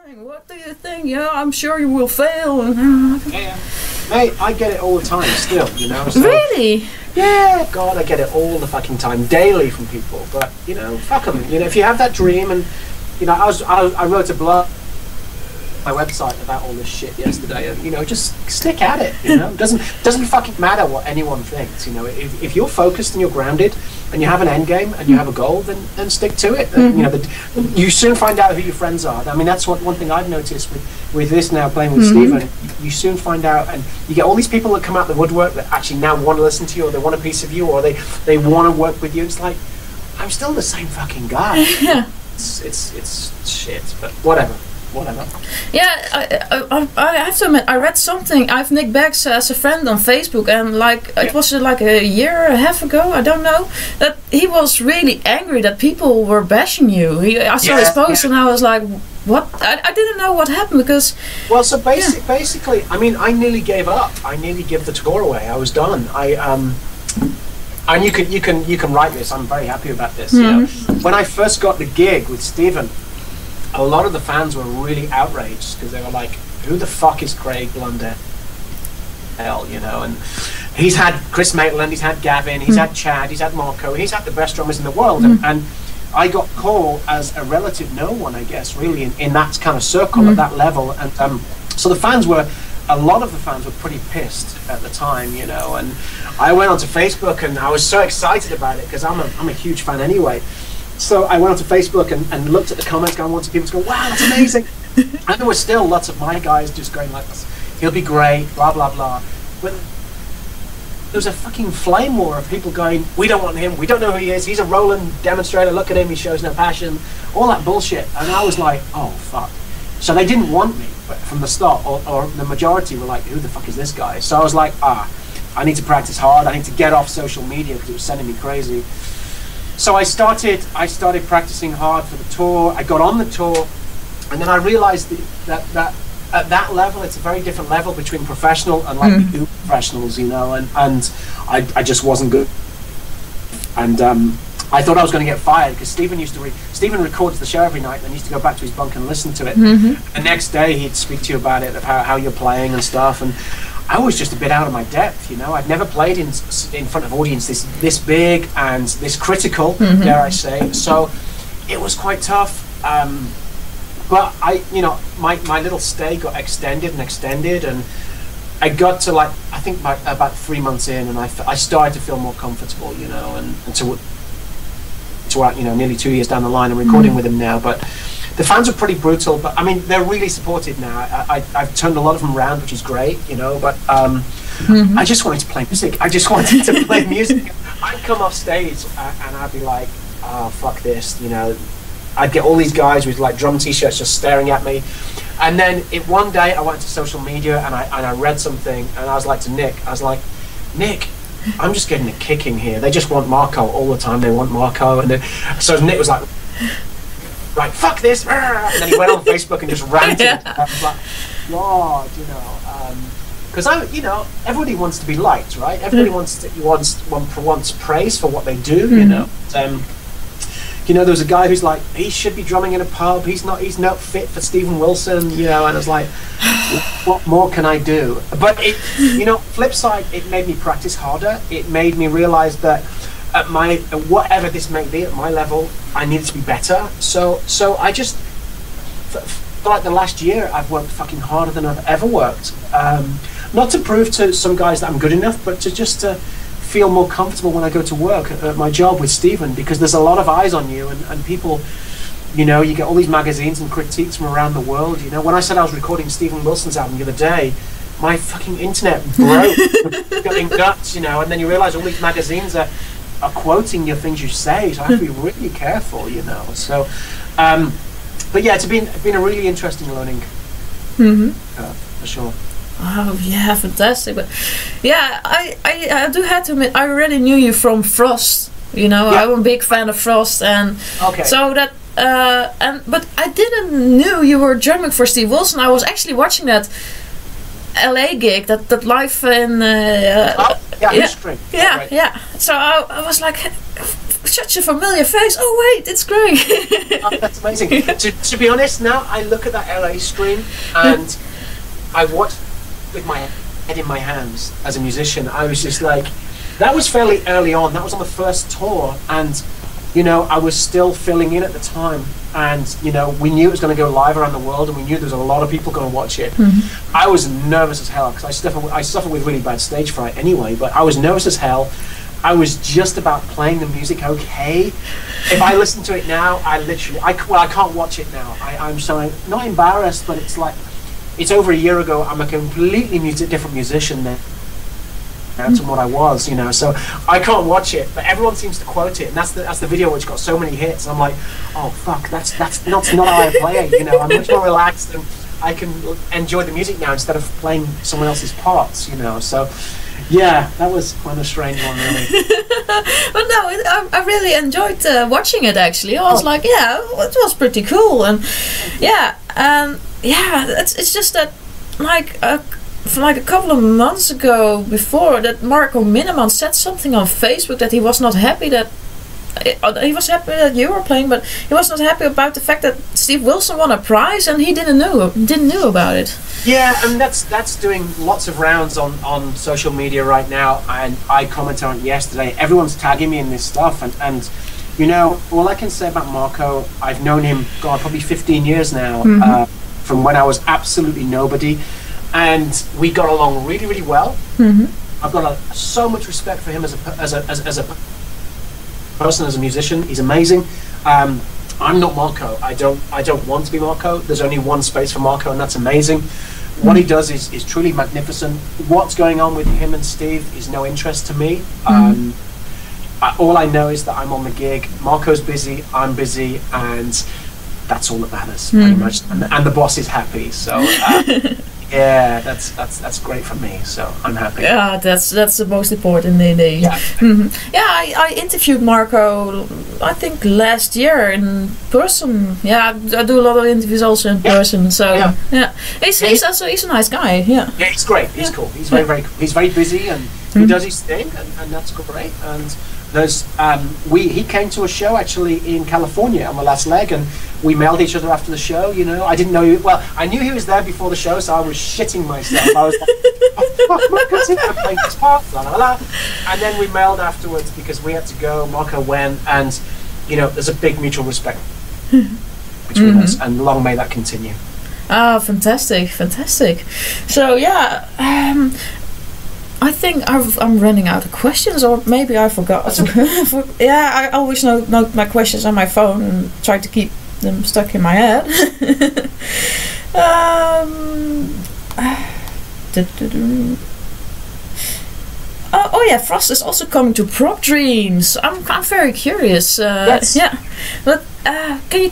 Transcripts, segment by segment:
What do you think? Yeah, I'm sure you will fail. Yeah. Mate, I get it all the time still, you know. So, Really? yeah, God, I get it all the fucking time, daily from people. But, you know, fuck them. You know, if you have that dream and, you know, I wrote a blog my website about all this shit yesterday, and, you know, just stick at it, you know. Doesn't fucking matter what anyone thinks, you know. If you're focused and you're grounded and you have an end game and you have a goal, then stick to it. And, you know, you soon find out who your friends are. I mean, that's one thing I've noticed with this now, playing with Stephen. You soon find out, and you get all these people that come out the woodwork that actually now want to listen to you, or they want a piece of you, or they want to work with you. It's like, I'm still the same fucking guy. Yeah. It's shit, but whatever. Yeah, I have to admit, I read something. I've Nick Beggs as a friend on Facebook, and it was like a year and a half ago, I don't know, that he was really angry that people were bashing you. I saw his post and I was like, what? I didn't know what happened because... Well, so basically, I mean, I nearly gave up. I nearly gave the tour away. I was done. And you can write this. I'm very happy about this. You know, when I first got the gig with Stephen, a lot of the fans were really outraged because they were like, who the fuck is Craig Blundell? You know, and he's had Chris Maitland, he's had Gavin, he's had Chad, he's had Marco, he's had the best drummers in the world. And I got called as a relative no one, I guess, really, in that kind of circle at that level. And so a lot of the fans were pretty pissed at the time, you know. And I went onto Facebook and I was so excited about it because I'm a huge fan anyway. So I went onto Facebook and looked at the comments, going, wanted people to go, wow, that's amazing. And there were still lots of my guys just going like, he'll be great, blah, blah, blah. But there was a fucking flame war of people going, we don't want him, we don't know who he is, he's a rolling demonstrator, look at him, he shows no passion, all that bullshit. And I was like, oh, fuck. So they didn't want me from the start, or the majority were like, who the fuck is this guy? So I was like, I need to practice hard, I need to get off social media because it was sending me crazy. So I started practicing hard for the tour. I got on the tour, and then I realized that at that level, it's a very different level between professional and like the professionals, you know. And I just wasn't good. And I thought I was going to get fired because Stephen records the show every night, and then used to go back to his bunk and listen to it. The next day, he'd speak to you about it, of how you're playing and stuff. And I was just a bit out of my depth, you know. I'd never played in front of audience this big and this critical, dare I say. So it was quite tough. But my little stay got extended, and I got to I think about 3 months in, and I started to feel more comfortable, you know, and to you know, nearly 2 years down the line, I'm recording with him now. But the fans are pretty brutal, but I mean, they're really supportive now. I've turned a lot of them around, which is great, you know. But I just wanted to play music. I just wanted to play music. I'd come off stage and I'd be like, oh, fuck this, you know. I'd get all these guys with like drum t-shirts just staring at me. And then one day I went to social media and I read something, and I was like to Nick, Nick, I'm just getting a kicking here. They just want Marco all the time. They want Marco. And then, so Nick was like, right, fuck this. And then he went on Facebook and just ranted. I was like, God, you know, because you know, everybody wants to be liked, right? Everybody wants praise for what they do, you know. You know, there was a guy who's like, he should be drumming in a pub. He's not fit for Stephen Wilson, you know. And I was like, what more can I do? But you know, flip side, it made me practice harder. It made me realize that at whatever this may be at my level, I needed to be better. So I just, for like the last year, I've worked fucking harder than I've ever worked. Not to prove to some guys that I'm good enough, but to feel more comfortable when I go to work at my job with Stephen, because there's a lot of eyes on you, and people, you know, you get all these magazines and critiques from around the world. You know, when I said I was recording Stephen Wilson's album the other day, my fucking internet broke, going nuts, you know. And then you realise all these magazines are quoting your things you say, so I have to be really careful, you know. So, but yeah, it's been a really interesting learning, for sure. Oh yeah, fantastic! But yeah, I do have to admit, I already knew you from Frost. You know, yeah. I'm a big fan of Frost, and so that but I didn't knew you were drumming for Steve Wilson. I was actually watching that LA gig, that live in History. Yeah. So I was like, such a familiar face. Oh wait, it's Greg. Oh, that's amazing. To be honest, now I look at that LA stream and I watch with my head in my hands as a musician. I was just like, that was fairly early on. That was on the first tour, and you know, I was still filling in at the time, and you know, we knew it was going to go live around the world, and we knew there was a lot of people going to watch it. I was nervous as hell because I suffer with really bad stage fright anyway, but I was nervous as hell. I was just about playing the music okay. If I listen to it now, I can't watch it now. I'm so not embarrassed, but it's like, it's over a year ago. I'm a completely different musician now to what I was, you know. So I can't watch it, but everyone seems to quote it, and that's the video which got so many hits. I'm like, oh fuck, that's not how I play it, you know. I'm much more relaxed, and I can enjoy the music now instead of playing someone else's parts, you know. So yeah, that was quite a strange one, really. But no, I really enjoyed watching it. Actually, I was like, yeah, it was pretty cool, and yeah, it's just that like a couple of months ago, before that, Marco Minneman said something on Facebook that he was not happy that he was happy that you were playing, but he was not happy about the fact that Steve Wilson won a prize and he didn't know about it. Yeah, and that's doing lots of rounds on social media right now, and I commented on it yesterday. Everyone's tagging me in this stuff, and you know, all I can say about Marco, I've known him, God, probably 15 years now, from when I was absolutely nobody, and we got along really, really well. I've got so much respect for him as a person, as a musician. He's amazing. I'm not Marco. I don't want to be Marco. There's only one space for Marco, and that's amazing. What he does is truly magnificent. What's going on with him and Steve is no interest to me. All I know is that I'm on the gig. Marco's busy. I'm busy, and that's all that matters, pretty much. And the boss is happy. So yeah, that's great for me. So I'm happy. Yeah, that's the most important indeed. Yeah. Yeah, I interviewed Marco, I think last year in person. Yeah, I do a lot of interviews also in person. So yeah, he's a nice guy. Yeah. Yeah, he's great. He's cool. He's very busy, and he does his thing, and that's great. And there's he came to a show actually in California on the last leg, and we mailed each other after the show. You know, I didn't know. Well, I knew he was there before the show, so I was shitting myself. I was like, "Oh fuck, Marco's here! I'm playing this part." La la la. And then we mailed afterwards because we had to go. Marco went, and you know, there's a big mutual respect between us, and long may that continue. Oh, fantastic! So yeah. I think I'm running out of questions, or maybe I forgot. Yeah, I always note my questions on my phone and try to keep them stuck in my head. Oh yeah, Frost is also coming to Prop Dreams. I'm very curious. Yes. Yeah, but can you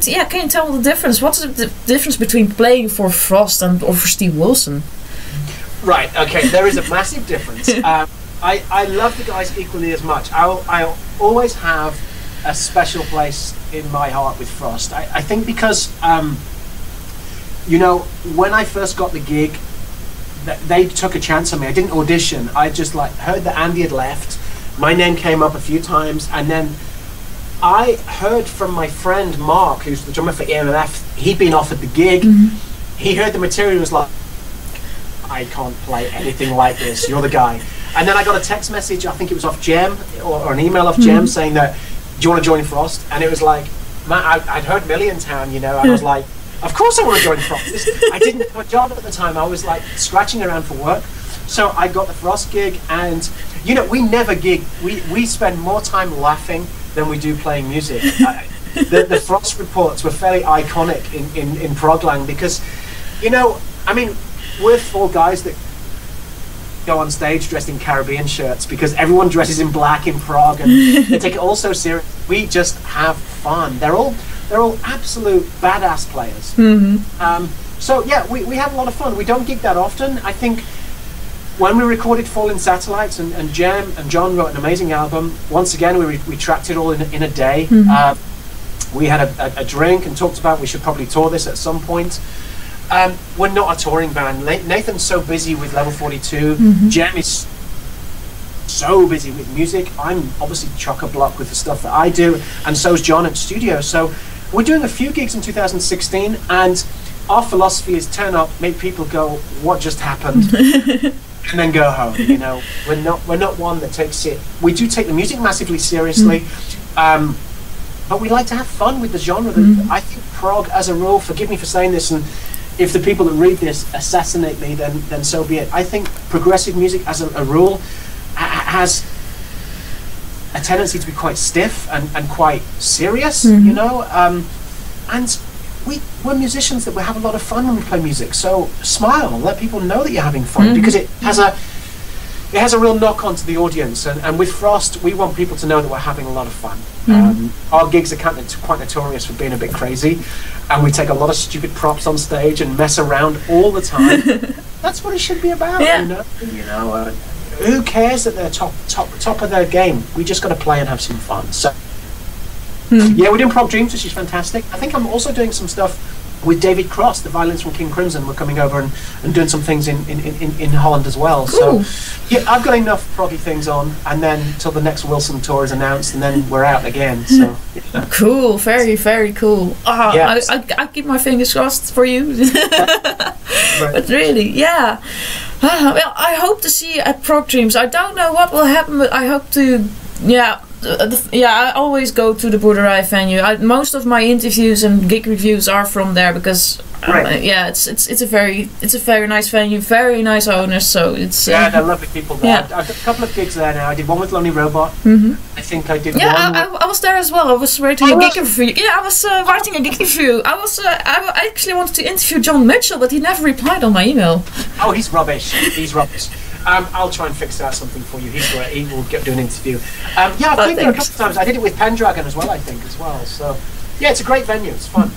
tell the difference? What's the difference between playing for Frost or for Steve Wilson? Right, okay, there is a massive difference. I love the guys equally as much. I'll always have a special place in my heart with Frost. I think because, you know, when I first got the gig, they took a chance on me. I didn't audition. I just like heard that Andy had left. My name came up a few times, and then I heard from my friend Mark, who's the drummer for EMF. He'd been offered the gig. He heard the material and was like, I can't play anything like this. You're the guy. And then I got a text message, I think it was off Jem, or an email off Jem, saying that, do you want to join Frost? And it was like, man, I'd heard Milliontown, you know, and I was like, of course I want to join Frost. I didn't have a job at the time. I was like scratching around for work. So I got the Frost gig, and, you know, we never gig. We spend more time laughing than we do playing music. The Frost reports were fairly iconic in Proglang because, you know, I mean, we're four guys that go on stage dressed in Caribbean shirts because everyone dresses in black in Prague, and they take it all so serious. We just have fun. They're all absolute badass players. So yeah, we have a lot of fun. We don't gig that often. I think when we recorded Falling Satellites, and Jem and John wrote an amazing album. Once again, we tracked it all in a day. We had a drink and talked about we should probably tour this at some point. We're not a touring band. Nathan's so busy with Level 42. Jem is so busy with music. I'm obviously chock-a-block with the stuff that I do, and so's John at studio. So we're doing a few gigs in 2016, and our philosophy is turn up, make people go, what just happened? And then go home. You know, we're not one that takes it. We do take the music massively seriously, but we like to have fun with the genre. I think prog, as a rule, forgive me for saying this, and if the people that read this assassinate me, then so be it. I think progressive music, as a rule, has a tendency to be quite stiff and quite serious. You know, and we're musicians that we have a lot of fun when we play music. So smile, let people know that you're having fun, because it has a real knock on to the audience. And with Frost, we want people to know that we're having a lot of fun. Our gigs are quite notorious for being a bit crazy, and we take a lot of stupid props on stage and mess around all the time. That's what it should be about. You know, who cares that they're top of their game? We just got to play and have some fun. So. Yeah, we're doing Prog Dreams, which is fantastic. I think I'm also doing some stuff with David Cross, the violins from King Crimson. We're coming over and doing some things in Holland as well. Cool. So yeah, I've got enough proggy things on, and then till the next Wilson tour is announced, and then we're out again. So yeah. Cool, very, very cool. Yeah. I keep my fingers crossed for you. Right. But really, yeah. Well, I hope to see you at Prog Dreams. I don't know what will happen, but I hope to. Yeah. I always go to the Boerderij venue. Most of my interviews and gig reviews are from there, because it's a very nice venue, very nice owners. So it's they're lovely people there. I've got a couple of gigs there now. I did one with Lonely Robot. I think I did one. I was there as well. I was writing a gig review. Yeah, I was writing a gig review. I actually wanted to interview John Mitchell, but he never replied on my email. Oh, he's rubbish. He's rubbish. I'll try and fix out something for you. He's great. He will do an interview. I've played there a couple of times. I did it with Pendragon as well, I think, as well. So, yeah, it's a great venue. It's fun.